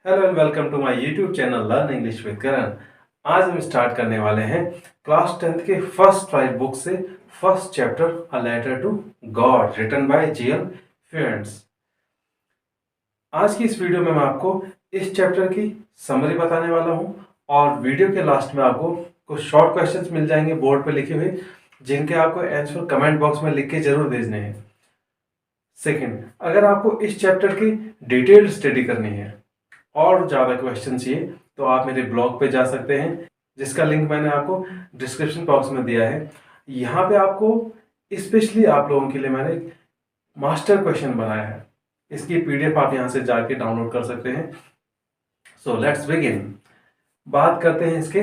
Hello and welcome to my YouTube channel learn English with Karan. आज हम start करने वाले हैं क्लास 10th के फर्स्ट 5 बुक से first chapter a letter to God written by GL friends. आज की इस वीडियो में मैं आपको इस चैप्टर की समरी बताने वाला हूं और वीडियो के लास्ट में आपको कुछ शॉर्ट क्वेश्चंस मिल जाएंगे बोर्ड पे लिखे हुए, जिनके आपको आंसर कमेंट बॉक्स में लिख के जरूर भेजने हैं। सेकंड, अगर आपको इस चैप्टर की डिटेल्ड स्टडी करनी है और ज़्यादा क्वेश्चन चाहिए तो आप मेरे ब्लॉग पे जा सकते हैं, जिसका लिंक मैंने आपको डिस्क्रिप्शन बॉक्स में दिया है। यहाँ पे आपको स्पेशली आप लोगों के लिए मैंने एक मास्टर क्वेश्चन बनाया है। इसकी पीडीएफ आप यहाँ से जाके डाउनलोड कर सकते हैं। So let's begin. बात करते हैं इसके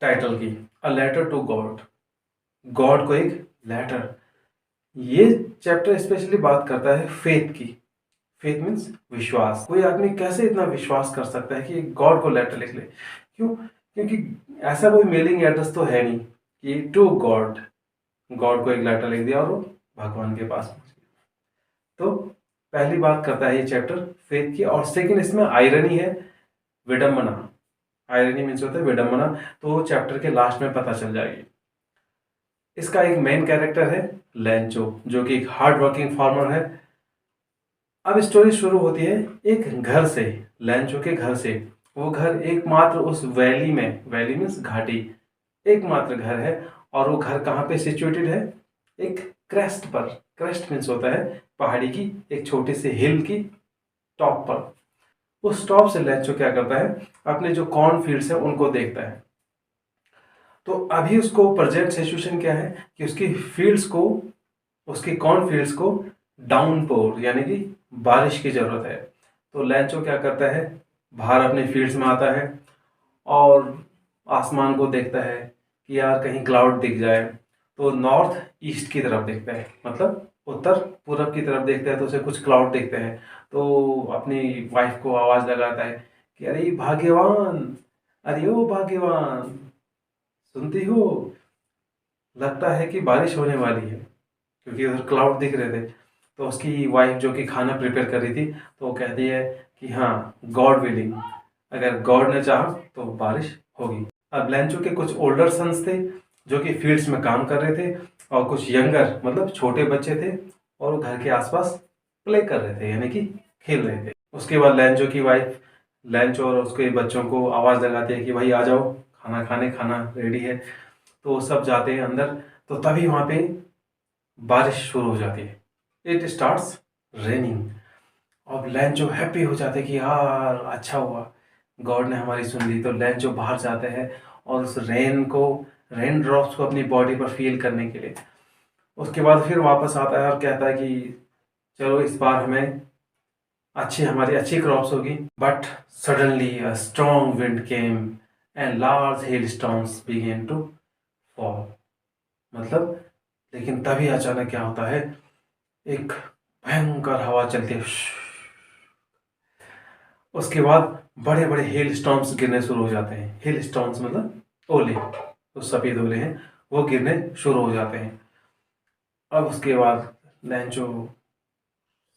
टाइटल की, a letter to God. God को एक लेटर। ये चैप्टर स्पेशली बात करता है फेथ की। फेथ मीन्स विश्वास। कोई आदमी कैसे इतना विश्वास कर सकता है कि गॉड को लेटर लिख ले? क्यों? क्योंकि ऐसा कोई मेलिंग एड्रेस तो है नहीं कि टू गॉड, गॉड को एक लेटर लिख दिया और वो भगवान के पास पहुंच गया। तो पहली बात करता है ये चैप्टर फेथ की, और सेकंड इसमें आयरनी है, विडंबना। आयरनी मीन्स होता है विडंबना, तो चैप्टर के लास्ट में पता चल जाएगी। इसका एक मेन कैरेक्टर है लैंचो, जो कि एक हार्ड वर्किंग फार्मर है। अब स्टोरी शुरू होती है एक घर से, लैंचो के घर से। वो घर एकमात्र उस वैली में, वैली मीन्स घाटी, एकमात्र घर है। और वो घर कहाँ पे सिचुएटेड है? एक क्रेस्ट पर। क्रेस्ट मीन्स होता है पहाड़ी की एक छोटी सी हिल की टॉप पर। उस टॉप से लैंचो क्या करता है, अपने जो कॉर्न फील्ड्स है उनको देखता है। तो अभी उसको प्रेजेंट सिचुएशन क्या है कि उसकी फील्ड्स को, उसकी कॉर्न फील्ड्स को डाउनपोर यानी कि बारिश की जरूरत है। तो लैंचो क्या करता है, बाहर अपने फील्ड्स में आता है और आसमान को देखता है कि यार कहीं क्लाउड दिख जाए। तो नॉर्थ ईस्ट की तरफ देखता है, मतलब उत्तर पूरब की तरफ देखता है, तो उसे कुछ क्लाउड दिखते हैं। तो अपनी वाइफ को आवाज़ लगाता है कि अरे भाग्यवान, अरे ओ भाग्यवान, सुनती हो? लगता है कि बारिश होने वाली है, क्योंकि उधर क्लाउड दिख रहे थे। तो उसकी वाइफ जो कि खाना प्रिपेयर कर रही थी, तो वो कहती है कि हाँ, गॉड विलिंग, अगर गॉड ने चाहा तो बारिश होगी। अब लैंचो के कुछ ओल्डर सन्स थे जो कि फील्ड्स में काम कर रहे थे, और कुछ यंगर मतलब छोटे बच्चे थे, और वो घर के आसपास प्ले कर रहे थे यानी कि खेल रहे थे। उसके बाद लैंचो की वाइफ लैंचो और उसके बच्चों को आवाज़ लगाती है कि भाई आ जाओ, खाना रेडी है। तो सब जाते हैं अंदर। तो तभी वहाँ पे बारिश शुरू हो जाती है। It starts raining. अब लैंचो हैप्पी हो जाते कि यार अच्छा हुआ, गॉड ने हमारी सुन ली। तो लैंचो बाहर जाते हैं और उस रेन ड्रॉप्स को अपनी बॉडी पर फील करने के लिए। उसके बाद फिर वापस आता है और कहता है कि चलो इस बार हमारी अच्छी क्रॉप्स होगी। But suddenly a strong wind came and large hailstones began to fall. मतलब लेकिन तभी अचानक क्या होता है, एक भयंकर हवा चलती है। उसके बाद बड़े बड़े हेल स्टॉर्म्स गिरने शुरू हो जाते हैं। हेल स्टॉर्म्स मतलब ओले, तो सफ़ेद ओले हैं, वो गिरने शुरू हो जाते हैं। अब उसके बाद लैंचो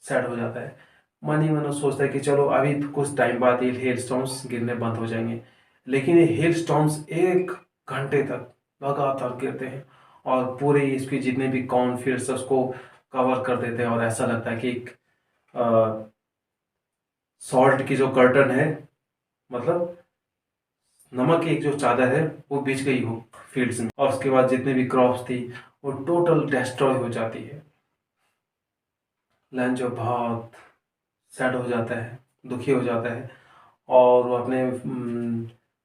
सैड हो जाता है, मन ही मन वो सोचता है कि चलो अभी तो कुछ टाइम बाद ये हेल स्टॉर्म्स गिरने बंद हो जाएंगे। लेकिन ये हेल स्टॉर्म्स 1 घंटे तक लगातार गिरते हैं और पूरे इसके जितने भी कॉर्नफील्ड्स है उसको कवर कर देते हैं। और ऐसा लगता है कि एक सॉल्ट की जो कर्टन है, मतलब नमक की एक जो चादर है, वो बिछ गई हो फील्ड्स में। और उसके बाद जितने भी क्रॉप्स थी वो टोटल डिस्ट्रॉय हो जाती है। लैंचो बहुत सैड हो जाता है, दुखी हो जाता है, और वो अपने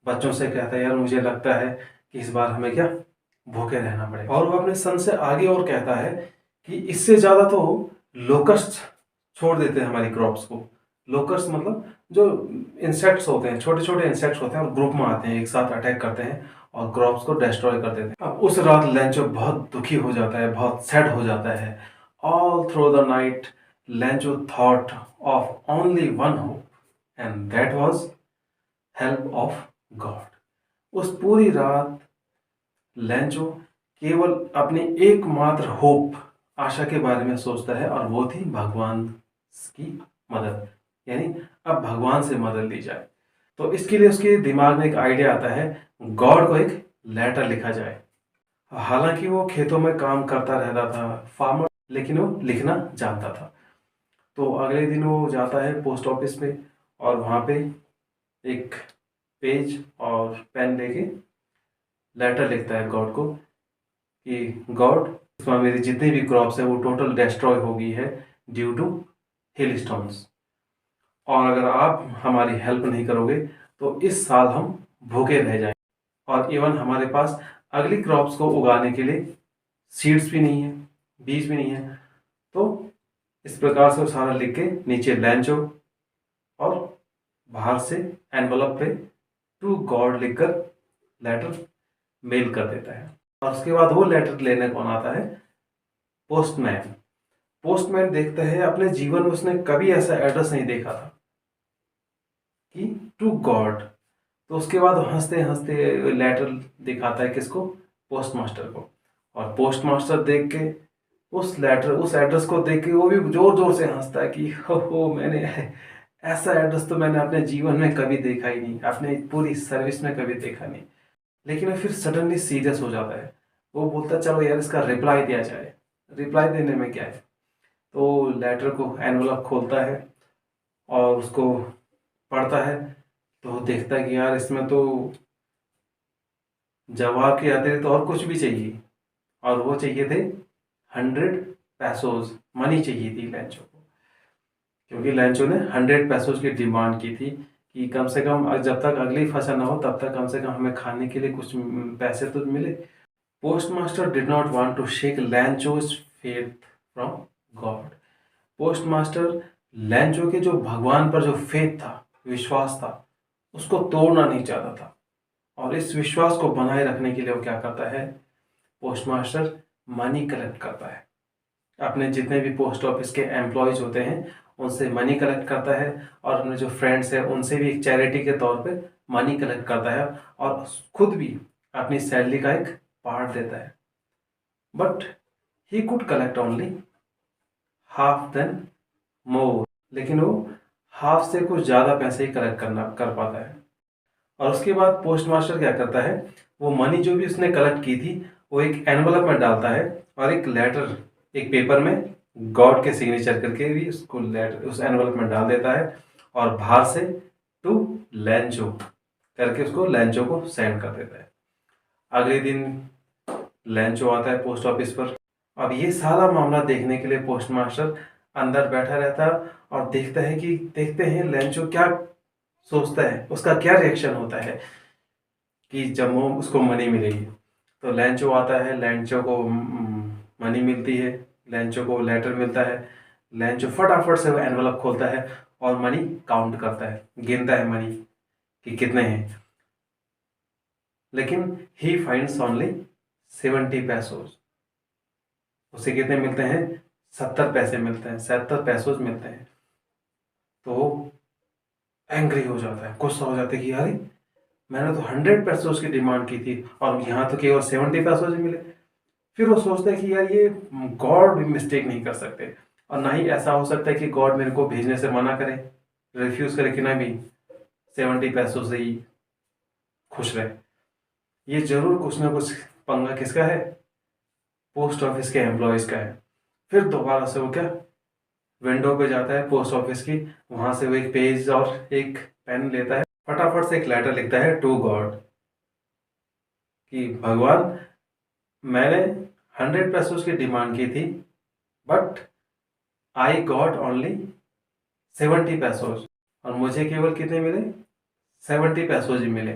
बच्चों से कहता है यार मुझे लगता है कि इस बार हमें क्या भूखे रहना पड़ेगा। और वो अपने सन से आगे और कहता है कि इससे ज़्यादा तो लोकस्ट छोड़ देते हैं हमारी क्रॉप्स को। लोकस्ट मतलब जो इंसेक्ट्स होते हैं, छोटे छोटे इंसेक्ट्स होते हैं और ग्रुप में आते हैं, एक साथ अटैक करते हैं और क्रॉप्स को डिस्ट्रॉय कर देते हैं। अब उस रात लैंचो बहुत दुखी हो जाता है, बहुत सैड हो जाता है। All through the night लैंचो thought of only one hope, and that was help of God. उस पूरी रात लैंचो केवल अपनी एकमात्र होप, आशा के बारे में सोचता है, और वो थी भगवान की मदद यानी अब भगवान से मदद ली जाए। तो इसके लिए उसके दिमाग में एक आइडिया आता है, गॉड को एक लेटर लिखा जाए। हालांकि वो खेतों में काम करता रहता था, फार्मर, लेकिन वो लिखना जानता था। तो अगले दिन वो जाता है पोस्ट ऑफिस में और वहाँ पे एक पेज और पेन लेके लेटर लिखता है गॉड को कि गॉड, इसमें मेरी जितनी भी क्रॉप्स है वो टोटल डिस्ट्रॉय हो गई है ड्यू टू हिल स्टोन्स, और अगर आप हमारी हेल्प नहीं करोगे तो इस साल हम भूखे रह जाएंगे, और इवन हमारे पास अगली क्रॉप्स को उगाने के लिए सीड्स भी नहीं है, बीज भी नहीं है। तो इस प्रकार से वो सारा लिख के नीचे लैंचो और बाहर से एनवलप पे टू गॉड लिखकर लेटर मेल कर देता है। और उसके बाद वो लेटर लेने कौन आता है? पोस्टमैन। पोस्टमैन देखता है अपने जीवन में उसने कभी ऐसा एड्रेस नहीं देखा था कि टू गॉड। तो उसके बाद हंसते हंसते लेटर दिखाता है किसको? पोस्ट मास्टर को। और पोस्ट मास्टर देख के उस लेटर, उस एड्रेस को देख के वो भी जोर जोर से हंसता है कि हो मैंने ऐसा एड्रेस तो मैंने अपने जीवन में कभी देखा ही नहीं, अपने पूरी सर्विस में कभी देखा नहीं। लेकिन फिर सडनली सीरियस हो जाता है। वो बोलता है चलो यार इसका रिप्लाई दिया जाए। रिप्लाई देने में क्या है? तो लेटर को एनवलप खोलता है और उसको पढ़ता है तो देखता है कि यार इसमें तो जवाब के अतिरिक्त और कुछ भी चाहिए, और वो चाहिए थे 100 पैसोज मनी चाहिए थी लैंचो को, क्योंकि लैंचो ने 100 पैसोज की डिमांड की थी कि कम से कम जब तक अगली फसल ना हो तब तक कम से कम हमें खाने के लिए कुछ पैसे तो मिले। Postmaster did not want to shake Lencho's faith from God. Postmaster Lencho के जो भगवान पर जो फेथ था, विश्वास था, उसको तोड़ना नहीं चाहता था। और इस विश्वास को बनाए रखने के लिए वो क्या करता है? पोस्टमास्टर मनी कलेक्ट करता है। अपने जितने भी पोस्ट ऑफिस के एम्प्लॉयज होते हैं उनसे मनी कलेक्ट करता है, और अपने जो फ्रेंड्स हैं उनसे भी एक चैरिटी के तौर पे मनी कलेक्ट करता है, और खुद भी अपनी सैलरी का एक पार्ट देता है। But he could collect only half than more, लेकिन वो हाफ से कुछ ज़्यादा पैसे ही कलेक्ट कर पाता है। और उसके बाद पोस्टमास्टर क्या करता है? वो मनी जो भी उसने कलेक्ट की थी वो एक एनवलप में डालता है, और एक लेटर एक पेपर में गॉड के सिग्नेचर करके भी उसको लेटर उस एनवलप में डाल देता है, और बाहर से टू लैंचो करके उसको लैंचो को सेंड कर देता है। अगले दिन लैंचो आता है पोस्ट ऑफिस पर। अब ये सारा मामला देखने के लिए पोस्टमास्टर अंदर बैठा रहता है और देखता है कि देखते हैं लैंचो क्या सोचता है, उसका क्या रिएक्शन होता है कि जब वो उसको मनी मिलेगी। तो लैंचो आता है, लैंचो को मनी मिलती है, लैंचो को लेटर मिलता है। लैंचो फटाफट से वो एनवलप खोलता है और मनी काउंट करता है, गिनता है मनी कि कितने हैं। लेकिन ही फाइंड्स ओनली 70 पैसोज। उसे कितने मिलते हैं? 70 पैसे मिलते हैं, 70 पैसोज मिलते हैं। तो एंग्री हो जाता है, गुस्सा हो जाता है कि यार मैंने तो 100 पैसोज की डिमांड की थी और यहाँ तो केवल 70 पैसोज ही मिले। फिर वो सोचता है कि यार ये गॉड भी मिस्टेक नहीं कर सकते, और ना ही ऐसा हो सकता है कि गॉड मेरे को भेजने से मना करे, रिफ्यूज़ करे कि ना भी 70 पैसों से ही खुश रहे। ये जरूर कुछ ना कुछ पंगा किसका है? पोस्ट ऑफिस के एम्प्लॉयज़ का है। फिर दोबारा से वो क्या विंडो पे जाता है पोस्ट ऑफिस की, वहाँ से वो एक पेज और एक पेन लेता है, फटाफट से एक लेटर लिखता है टू गॉड कि भगवान, मैंने 100 पैसों की डिमांड की थी बट आई गॉट ओनली 70 पैसोज, और मुझे केवल कितने मिले? 70 पैसोज ही मिले।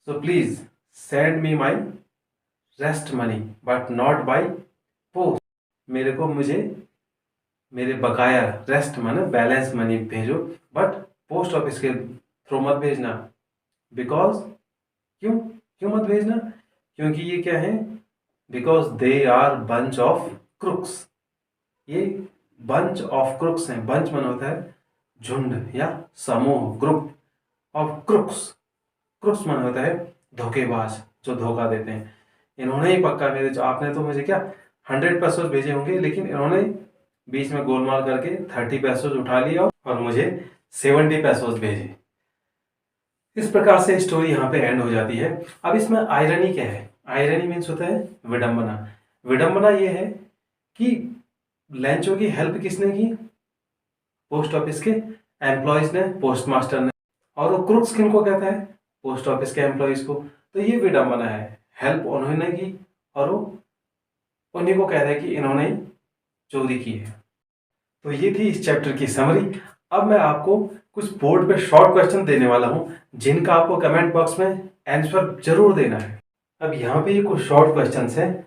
So please send me my rest money but not by post. मेरे को मुझे मेरे बकाया रेस्ट मनी बैलेंस मनी भेजो, बट पोस्ट ऑफिस के थ्रू मत भेजना। बिकॉज क्यों क्यों मत भेजना? क्योंकि ये क्या है? Because they are bunch of crooks. ये बंच ऑफ क्रुक्स हैं। बंच मन होता है झुंड या समूह, ग्रुप ऑफ क्रुक्स। क्रुक्स मन होता है धोखेबाज, जो धोखा देते हैं। इन्होंने ही पक्का मेरे जो आपने तो मुझे क्या 100 पैसों भेजे होंगे, लेकिन इन्होंने बीच में गोलमाल करके 30 पैसों उठा लिया और मुझे 70 पैसोस भेजे। इस प्रकार से स्टोरी यहाँ पे एंड हो जाती है। अब इसमें आयरनी क्या है? आयरनी मीन्स होता है विडंबना। विडंबना ये है कि लैंचो की हेल्प किसने की? पोस्ट ऑफिस के एम्प्लॉयज ने, पोस्टमास्टर ने। और वो क्रुक्स किनको कहता है? पोस्ट ऑफिस के एम्प्लॉयज को। तो ये विडंबना है, हेल्प उन्होंने की और वो उन्हीं को कहता है कि इन्होंने ही चोरी की है। तो ये थी इस चैप्टर की समरी। अब मैं आपको कुछ बोर्ड पे शॉर्ट क्वेश्चन देने वाला हूं, जिनका आपको कमेंट बॉक्स में आंसर जरूर देना है। अब यहाँ पे ये कुछ शॉर्ट क्वेश्चंस हैं,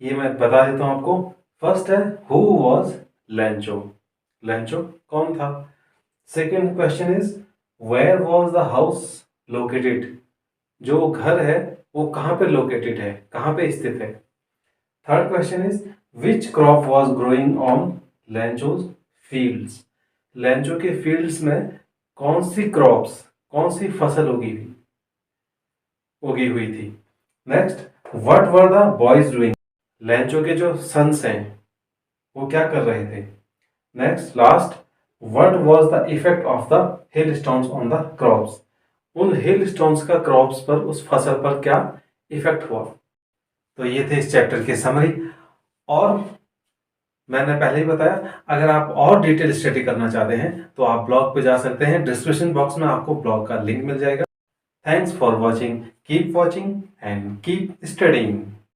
ये मैं बता देता हूं आपको। फर्स्ट है, हु वॉज लैंचो? लैंचो कौन था? Second question is, where was the house located? जो घर है वो कहाँ पे लोकेटेड है, कहाँ पे स्थित है? Third question is, which crop was growing on Lencho's fields? Lencho के फील्ड्स में कौन सी क्रॉप्स, कौन सी फसल उगी हुई थी? Next, what were the boys doing? लैंचो के जो सन्स हैं वो क्या कर रहे थे? Next last, what was the effect of the hill stones on the crops? उन हिल स्टोन्स का क्रॉप्स पर, उस फसल पर क्या इफेक्ट हुआ? तो ये थे इस चैप्टर की समरी। और मैंने पहले ही बताया, अगर आप और डिटेल स्टडी करना चाहते हैं तो आप ब्लॉग पे जा सकते हैं। डिस्क्रिप्शन बॉक्स में आपको ब्लॉग का लिंक मिल जाएगा। Thanks for watching, keep watching and keep studying.